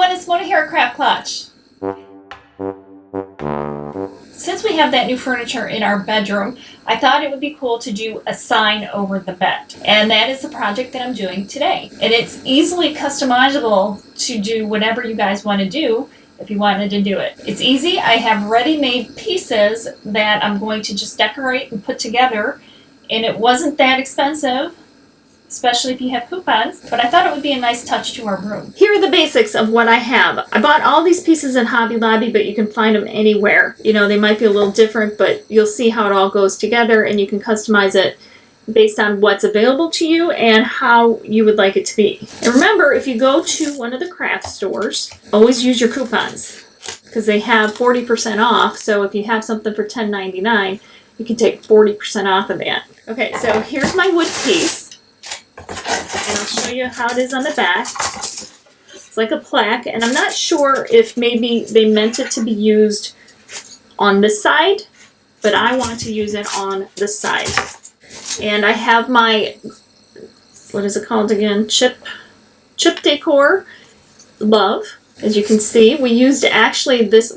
everyone, it's Mona here at Craft Klatch. Since we have that new furniture in our bedroom, I thought it would be cool to do a sign over the bed. And that is the project that I'm doing today. And it's easily customizable to do whatever you guys want to do if you wanted to do it. It's easy. I have ready-made pieces that I'm going to just decorate and put together. And it wasn't that expensive, especially if you have coupons, but I thought it would be a nice touch to our room. Here are the basics of what I have. I bought all these pieces in Hobby Lobby, but you can find them anywhere. You know, they might be a little different, but you'll see how it all goes together, and you can customize it based on what's available to you and how you would like it to be. And remember, if you go to one of the craft stores, always use your coupons because they have 40% off. So if you have something for $10.99, you can take 40% off of that. Okay, so here's my wood piece. And I'll show you how it is on the back. It's like a plaque, and I'm not sure if maybe they meant it to be used on this side, but I want to use it on this side. And I have my, what is it called again? Chip Decor Love. As you can see, we used actually this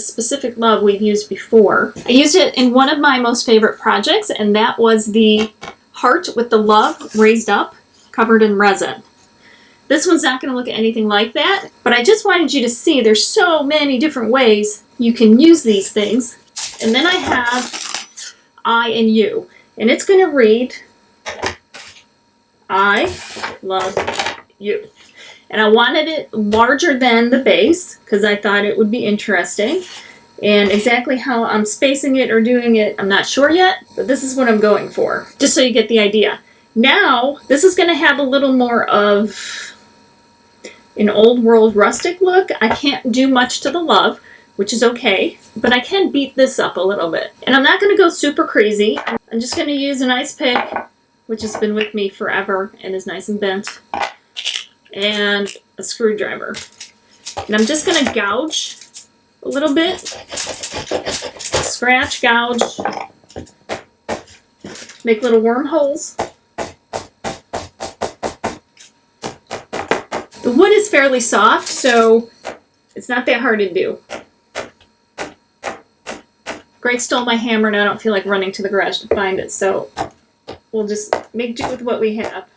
specific love we've used before. I used it in one of my most favorite projects, and that was the heart with the love raised up, covered in resin. This one's not going to look anything like that, but I just wanted you to see there's so many different ways you can use these things. And then I have I and you, and it's going to read, I love you. And I wanted it larger than the base because I thought it would be interesting. And exactly how I'm spacing it or doing it, I'm not sure yet, but this is what I'm going for, just so you get the idea. Now, this is going to have a little more of an old world rustic look. I can't do much to the love, which is okay, but I can beat this up a little bit. And I'm not going to go super crazy. I'm just going to use an ice pick, which has been with me forever and is nice and bent, and a screwdriver. And I'm just going to gouge a little bit, scratch, gouge, make little wormholes. The wood is fairly soft, so it's not that hard to do. Greg stole my hammer and I don't feel like running to the garage to find it, so we'll just make do with what we have.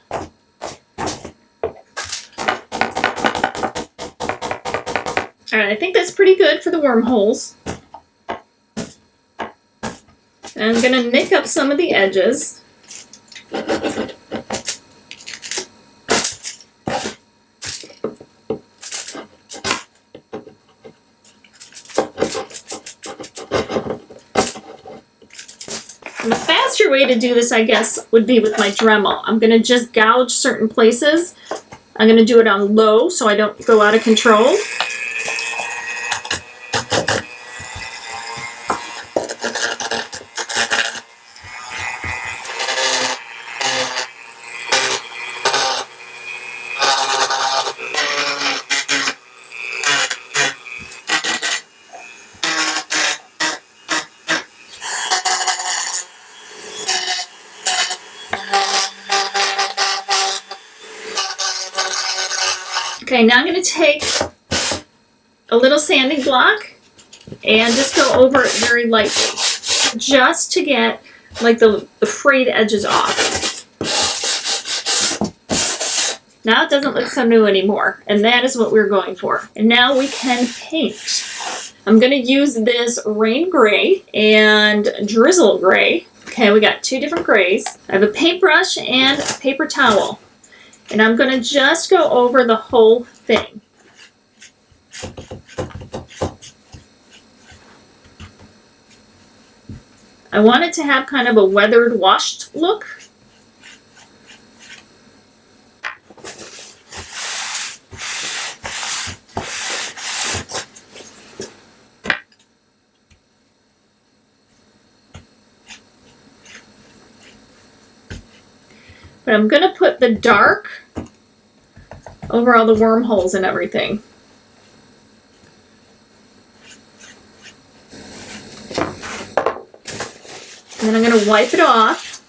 Alright, I think that's pretty good for the wormholes. And I'm going to nick up some of the edges. And the faster way to do this, I guess, would be with my Dremel. I'm going to just gouge certain places. I'm going to do it on low so I don't go out of control. Okay, now I'm going to take a little sanding block and just go over it very lightly, just to get like the frayed edges off. Now it doesn't look so new anymore, and that is what we're going for. And now we can paint. I'm going to use this rain gray and drizzle gray. Okay, we got two different grays. I have a paintbrush and a paper towel. And I'm going to just go over the whole thing. I want it to have kind of a weathered, washed look. But I'm going to put the dark over all the wormholes and everything. And then I'm going to wipe it off.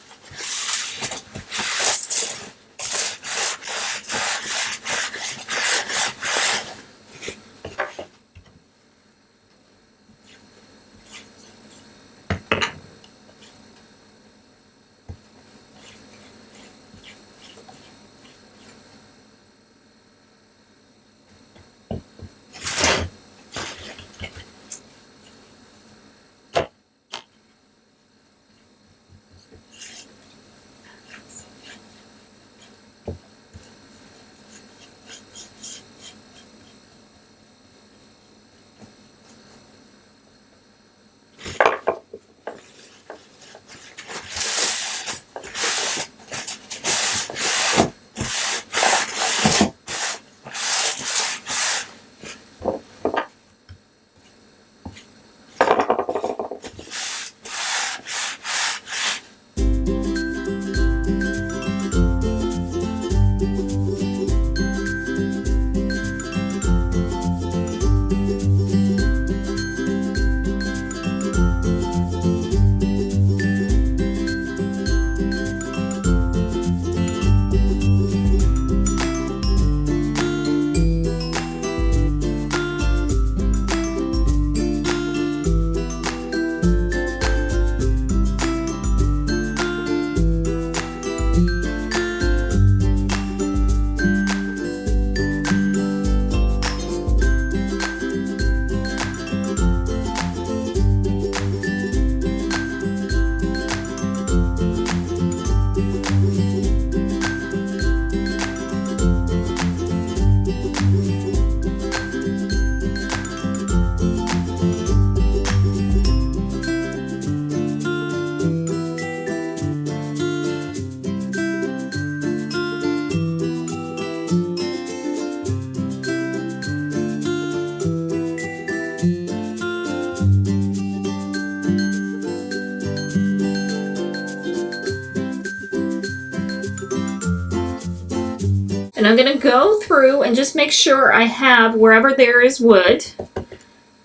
I'm going to go through and just make sure I have, wherever there is wood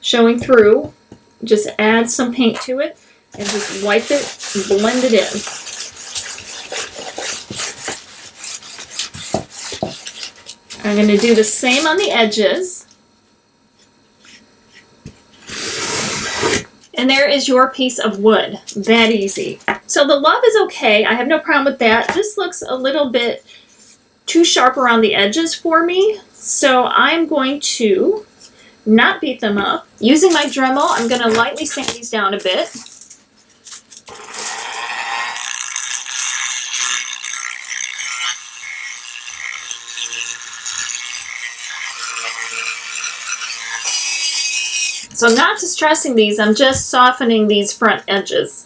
showing through, just add some paint to it and just wipe it and blend it in. I'm going to do the same on the edges. And there is your piece of wood. That easy. So the love is okay. I have no problem with that. This looks a little bit too sharp around the edges for me. So I'm going to not beat them up. Using my Dremel, I'm going to lightly sand these down a bit. So not distressing these, I'm just softening these front edges.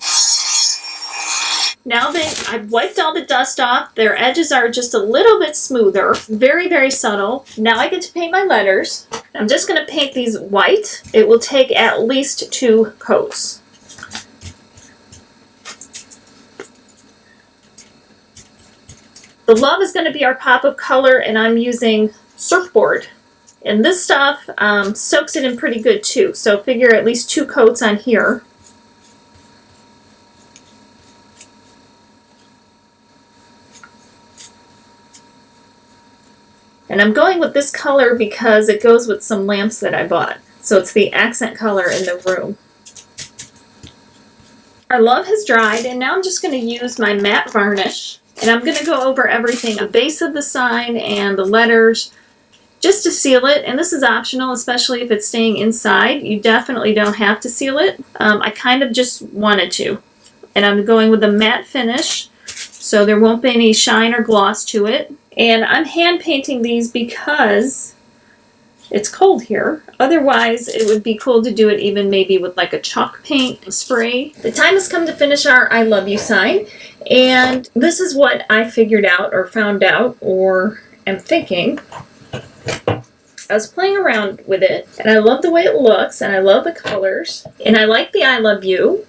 Now that I've wiped all the dust off, their edges are just a little bit smoother, very, very subtle. Now I get to paint my letters. I'm just going to paint these white. It will take at least 2 coats. The love is going to be our pop of color, and I'm using Surfboard. And this stuff soaks it in pretty good too, so figure at least 2 coats on here. And I'm going with this color because it goes with some lamps that I bought. So it's the accent color in the room. Our love has dried, and now I'm just going to use my matte varnish. And I'm going to go over everything, the base of the sign and the letters, just to seal it. And this is optional, especially if it's staying inside. You definitely don't have to seal it. I kind of just wanted to. And I'm going with a matte finish, so there won't be any shine or gloss to it. And I'm hand painting these because it's cold here. Otherwise, it would be cool to do it even maybe with like a chalk paint spray. The time has come to finish our I Love You sign. And this is what I figured out or found out or am thinking. I was playing around with it, and I love the way it looks, and I love the colors, and I like the I Love You,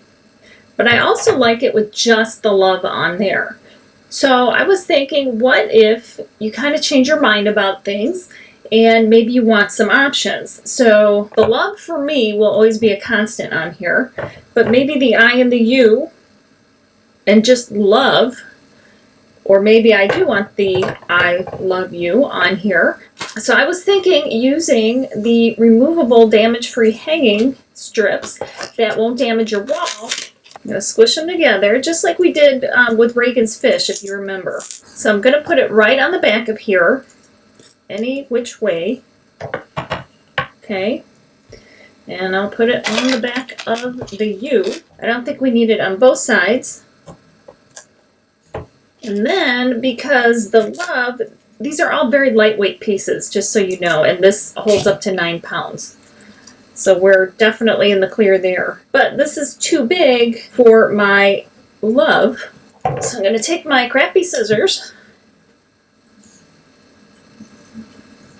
but I also like it with just the love on there. So I was thinking, what if you kind of change your mind about things, and maybe you want some options? So the love for me will always be a constant on here, but maybe the I and the U, and just love, or maybe I do want the I Love You on here. So I was thinking using the removable damage-free hanging strips that won't damage your wall. I'm going to squish them together, just like we did with Reagan's fish, if you remember. So I'm going to put it right on the back of here, any which way. Okay. And I'll put it on the back of the U. I don't think we need it on both sides. And then, because the love, these are all very lightweight pieces, just so you know, and this holds up to 9 pounds. So we're definitely in the clear there. But this is too big for my love. So I'm going to take my crappy scissors,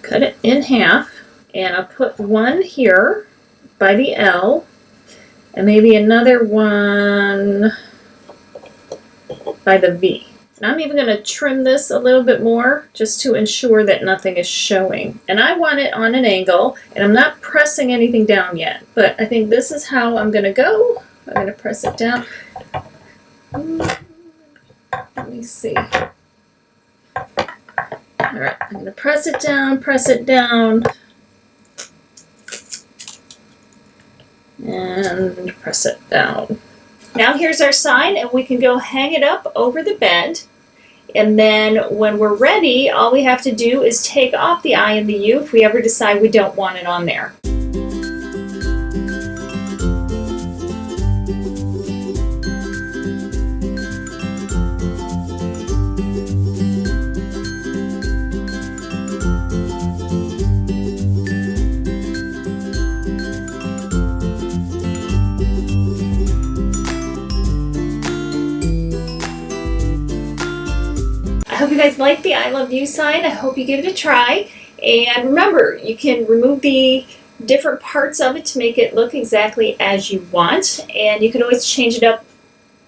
cut it in half, and I'll put one here by the L, and maybe another one by the V. And I'm even going to trim this a little bit more just to ensure that nothing is showing. And I want it on an angle, and I'm not pressing anything down yet, but I think this is how I'm going to go. I'm going to press it down. Let me see. All right, I'm going to press it down, and press it down. Now here's our sign, and we can go hang it up over the bed. And then when we're ready, all we have to do is take off the I and the U if we ever decide we don't want it on there. I hope you guys like the I Love You sign. I hope you give it a try. And remember, you can remove the different parts of it to make it look exactly as you want. And you can always change it up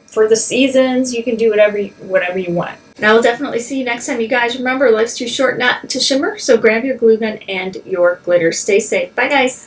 for the seasons. You can do whatever you want. And I will definitely see you next time. You guys, remember, life's too short not to shimmer, so grab your glue gun and your glitter. Stay safe. Bye, guys.